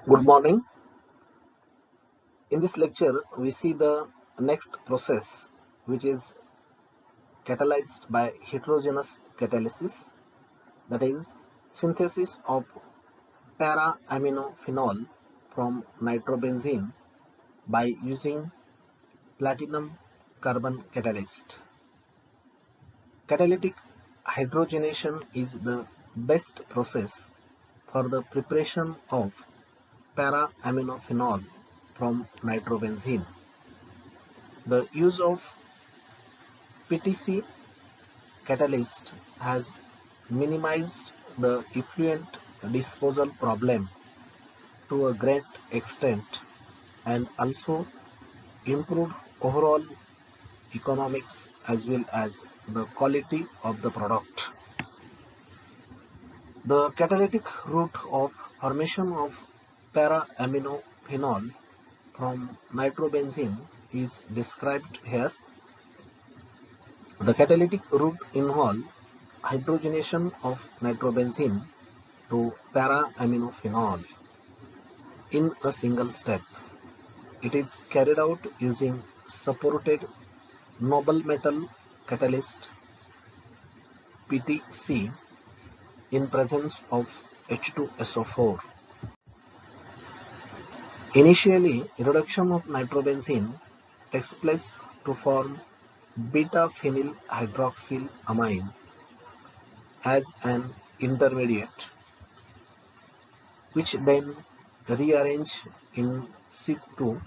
Good morning. In this lecture, we see the next process, which is catalyzed by heterogeneous catalysis, that is, synthesis of para-aminophenol from nitrobenzene by using platinum carbon catalyst. Catalytic hydrogenation is the best process for the preparation of para-aminophenol from nitrobenzene. The use of PTC catalyst has minimized the effluent disposal problem to a great extent and also improved overall economics as well as the quality of the product. The catalytic route of formation of para-aminophenol from nitrobenzene is described here. The catalytic route involves hydrogenation of nitrobenzene to para-aminophenol in a single step. It is carried out using supported noble metal catalyst PTC in presence of H2SO4. Initially, reduction of nitrobenzene takes place to form beta-phenyl hydroxylamine as an intermediate, which then rearrange in situ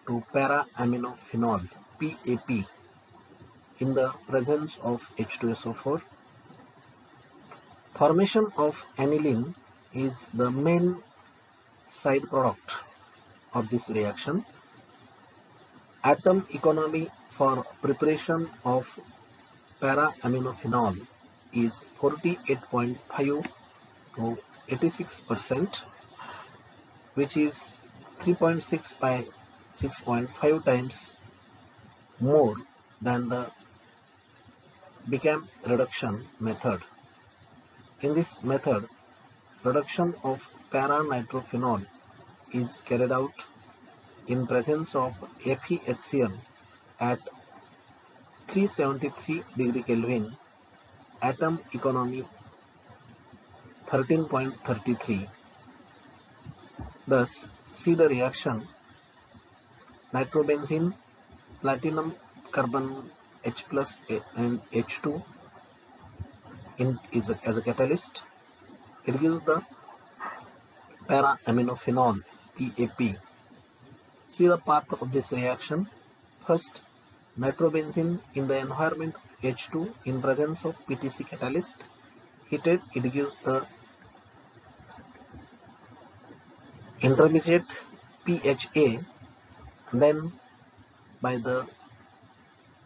to para-aminophenol PAP in the presence of H2SO4. Formation of aniline is the main side product of this reaction. Atom economy for preparation of para-aminophenol is 48.5 to 86%, which is 3.6 by 6.5 times more than the Bicam reduction method. In this method, reduction of para-nitrophenol is carried out in presence of FeHCl at 373 degree Kelvin, atom economy 13.33. Thus, see the reaction: nitrobenzene, platinum carbon H plus and H2 as a catalyst. It gives the para-aminophenol PAP. See the path of this reaction. First, nitrobenzene in the environment H2 in presence of PTC catalyst. Heated, it gives the intermediate PHA. Then by the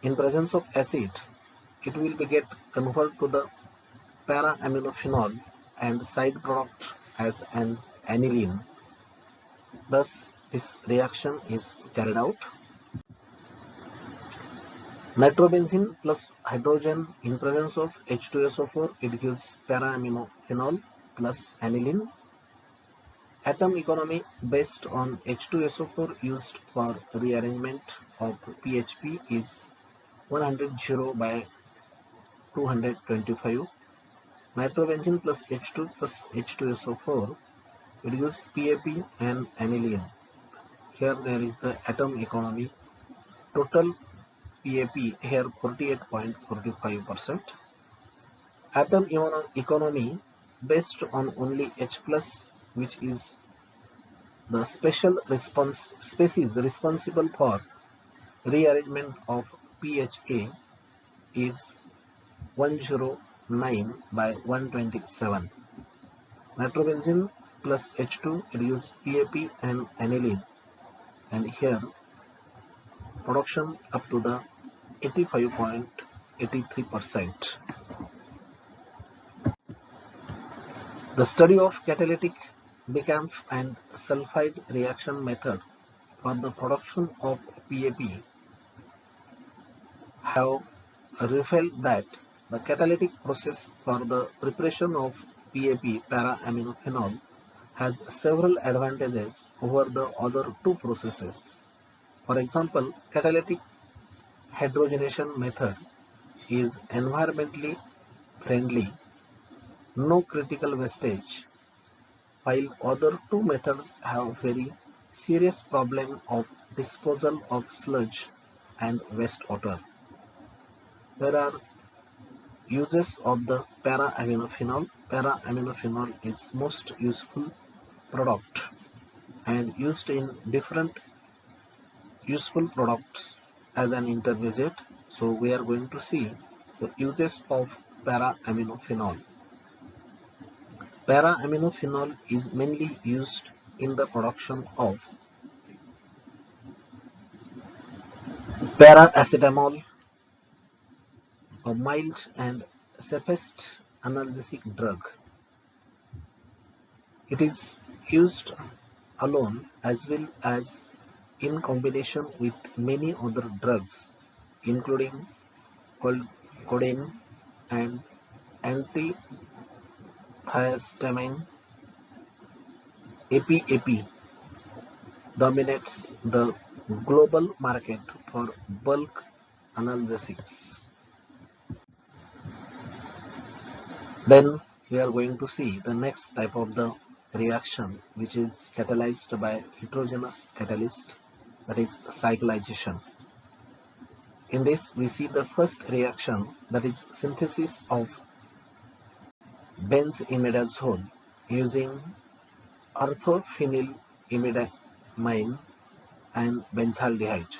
in presence of acid, it will be get converted to the para-aminophenol and side product as an aniline. Thus, this reaction is carried out. Nitrobenzene plus hydrogen in presence of H2SO4, it gives para-aminophenol plus aniline. Atom economy based on H2SO4 used for rearrangement of PHP is 100 by 225. Nitrobenzene plus H2 plus H2SO4, it gives PAP and aniline. Here there is the atom economy. Total PAP here 48.45%. Atom economy based on only H plus, which is the species responsible for rearrangement of PHA, is 109 by 127. Nitrobenzene plus H2, it gives PAP and aniline, and here production up to the 85.83%. The study of catalytic Bicam and sulfide reaction method for the production of PAP have revealed that the catalytic process for the preparation of PAP para-aminophenol has several advantages over the other two processes. For example, catalytic hydrogenation method is environmentally friendly, no critical wastage, while other two methods have very serious problem of disposal of sludge and wastewater. There are uses of the para-aminophenol. Para-aminophenol is most useful product and used in different useful products as an intermediate. So we are going to see the uses of para-aminophenol. Para-aminophenol is mainly used in the production of paracetamol, a mild and safest analgesic drug. It is used alone as well as in combination with many other drugs including codeine and antihistamine. APAP dominates the global market for bulk analgesics. Then we are going to see the next type of the reaction, which is catalyzed by heterogeneous catalyst, that is cyclization. In this we see the first reaction, that is synthesis of benzimidazole using orthophenylamine and benzaldehyde.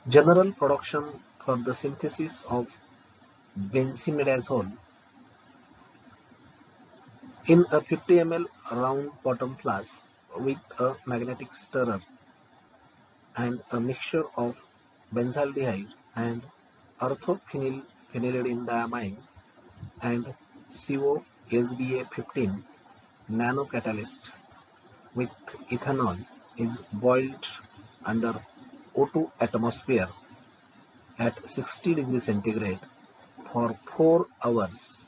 General production for the synthesis of benzimidazole in a 50 ml round bottom flask with a magnetic stirrer and a mixture of benzaldehyde and orthophenyldiamine and COSBA15 nanocatalyst with ethanol is boiled under O2 atmosphere at 60 degrees centigrade for 4 hours.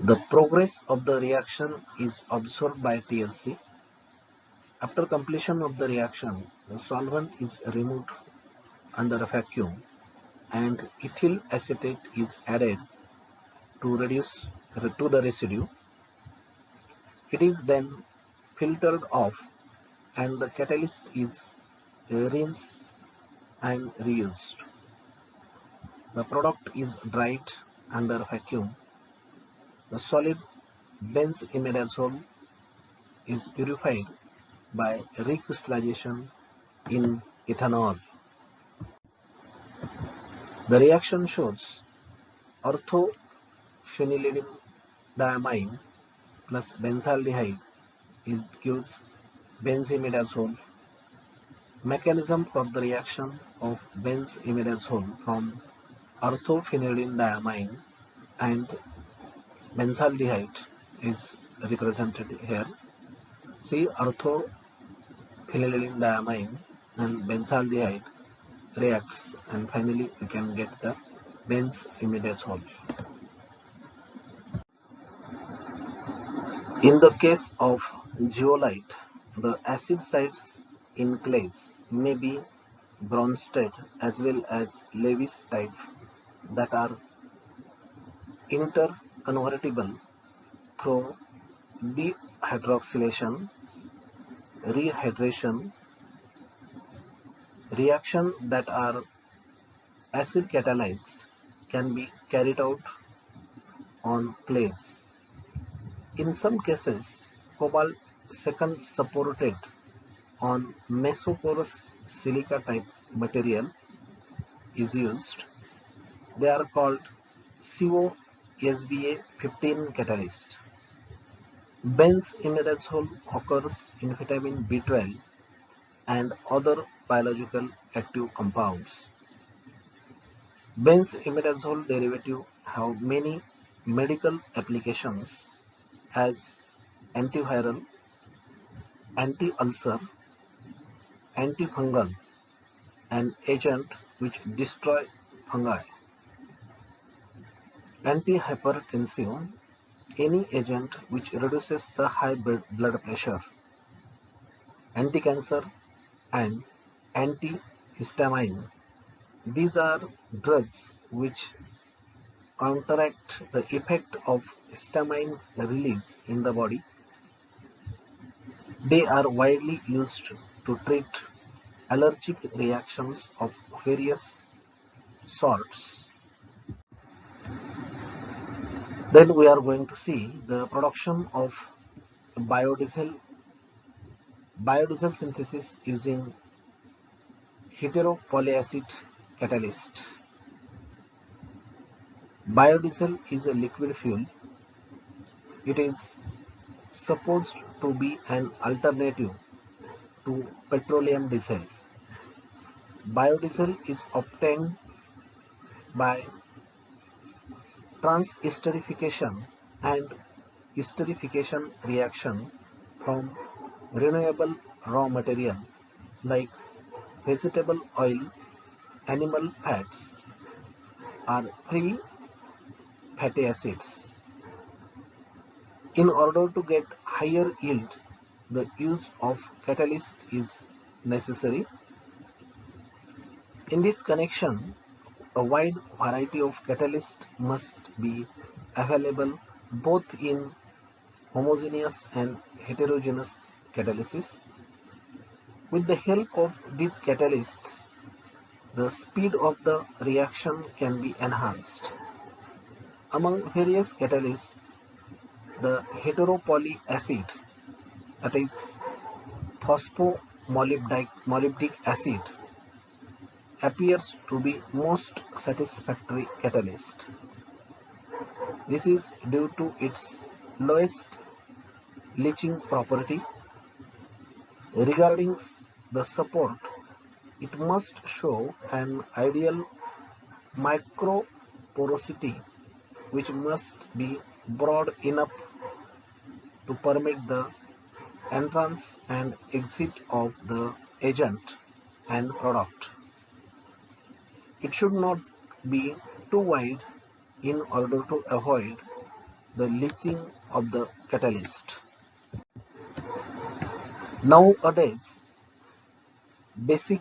The progress of the reaction is observed by TLC. After completion of the reaction, the solvent is removed under a vacuum and ethyl acetate is added to reduce to the residue. It is then filtered off and the catalyst is rinsed and reused. The product is dried under vacuum. The solid benzimidazole is purified by recrystallization in ethanol. The reaction shows orthophenyldiamine plus benzaldehyde gives benzimidazole. Mechanism for the reaction of benzimidazole from orthophenyldiamine and benzaldehyde is represented here. See, orthophenyldiamine and benzaldehyde reacts and finally we can get the benzimidazole. In the case of zeolite, the acid sites in clays may be Bronsted as well as Lewis type that are interconvertible through dehydroxylation, rehydration. Reactions that are acid catalyzed can be carried out on clays. In some cases, cobalt second supported on mesoporous silica type material is used. They are called COSBA15 catalyst. Benzimidazole occurs in vitamin B12 and other biological active compounds. Benzimidazole derivatives have many medical applications as antiviral, anti-ulcer, antifungal, an agent which destroy fungi, antihypertensive, any agent which reduces the high blood pressure, anti-cancer and antihistamine. These are drugs which counteract the effect of histamine release in the body. They are widely used to treat allergic reactions of various sorts. Then we are going to see the production of biodiesel, biodiesel synthesis using heteropolyacid catalyst. Biodiesel is a liquid fuel. It is supposed to be an alternative to petroleum diesel. Biodiesel is obtained by transesterification and esterification reaction from renewable raw material like vegetable oil, animal fats, or free fatty acids. In order to get higher yield, the use of catalyst is necessary. In this connection, a wide variety of catalysts must be available both in homogeneous and heterogeneous catalysis. With the help of these catalysts, the speed of the reaction can be enhanced. Among various catalysts, the heteropoly acid, that is phosphomolybdic acid, appears to be most satisfactory catalyst. This is due to its lowest leaching property. Regarding the support, it must show an ideal microporosity which must be broad enough to permit the entrance and exit of the agent and product. It should not be too wide in order to avoid the leaching of the catalyst. Nowadays, basic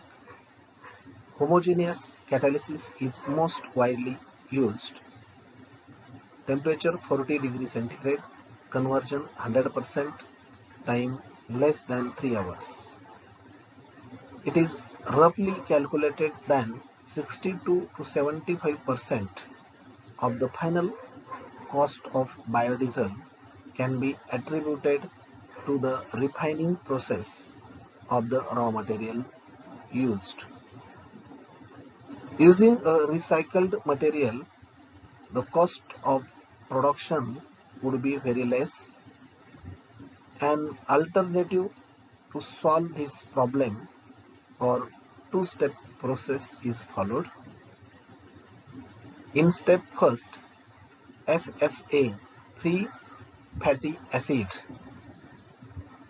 homogeneous catalysis is most widely used. Temperature 40 degrees centigrade, conversion 100%, time less than 3 hours. It is roughly calculated that 62 to 75% of the final cost of biodiesel can be attributed to the refining process of the raw material used. Using a recycled material, the cost of production would be very less. An alternative to solve this problem or two-step process is followed. In step first, FFA, free fatty acid.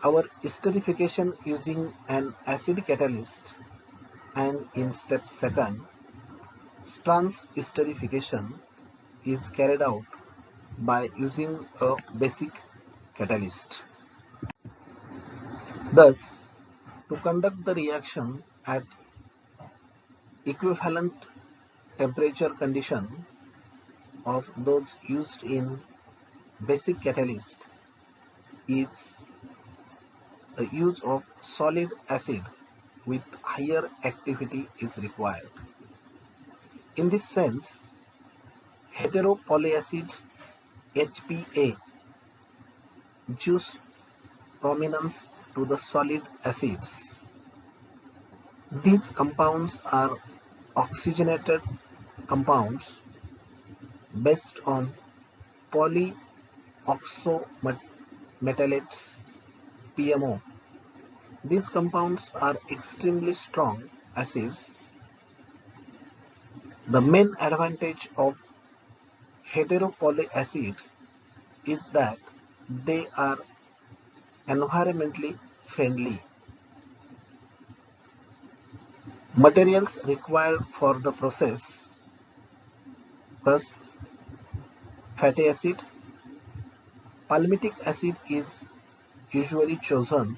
Our esterification using an acid catalyst, and in step second, trans esterification is carried out by using a basic catalyst. Thus, to conduct the reaction at equivalent temperature condition of those used in basic catalyst is the use of solid acid with higher activity is required. In this sense, heteropolyacid HPA gives prominence to the solid acids. These compounds are oxygenated compounds based on polyoxometalates PMO. These compounds are extremely strong acids. The main advantage of heteropolyacid is that they are environmentally friendly. Materials required for the process: first, fatty acid, Palmitic acid is usually chosen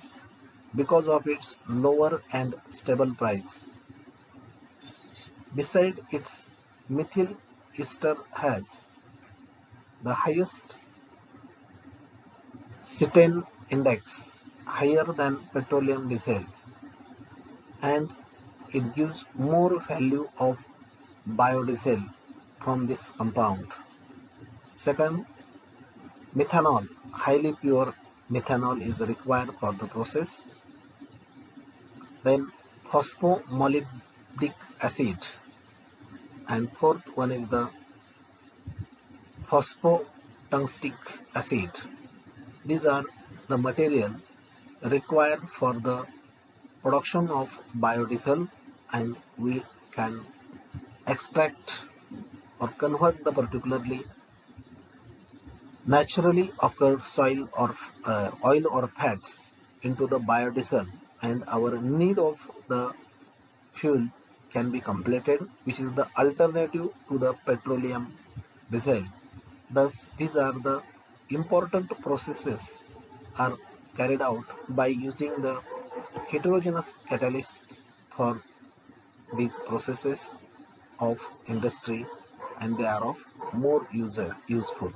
because of its lower and stable price. Besides, its methyl ester has the highest cetane index, higher than petroleum diesel, and it gives more value of biodiesel from this compound. Second, methanol, highly pure methanol is required for the process. Then phosphomolybdic acid, and fourth one is the phosphotungstic acid. These are the material required for the production of biodiesel, and we can extract or convert the particularly naturally occurred soil or oil or fats into the biodiesel, and our need of the fuel can be completed, which is the alternative to the petroleum diesel. Thus, these are the important processes are carried out by using the heterogeneous catalysts for these processes of industry, and they are of more useful.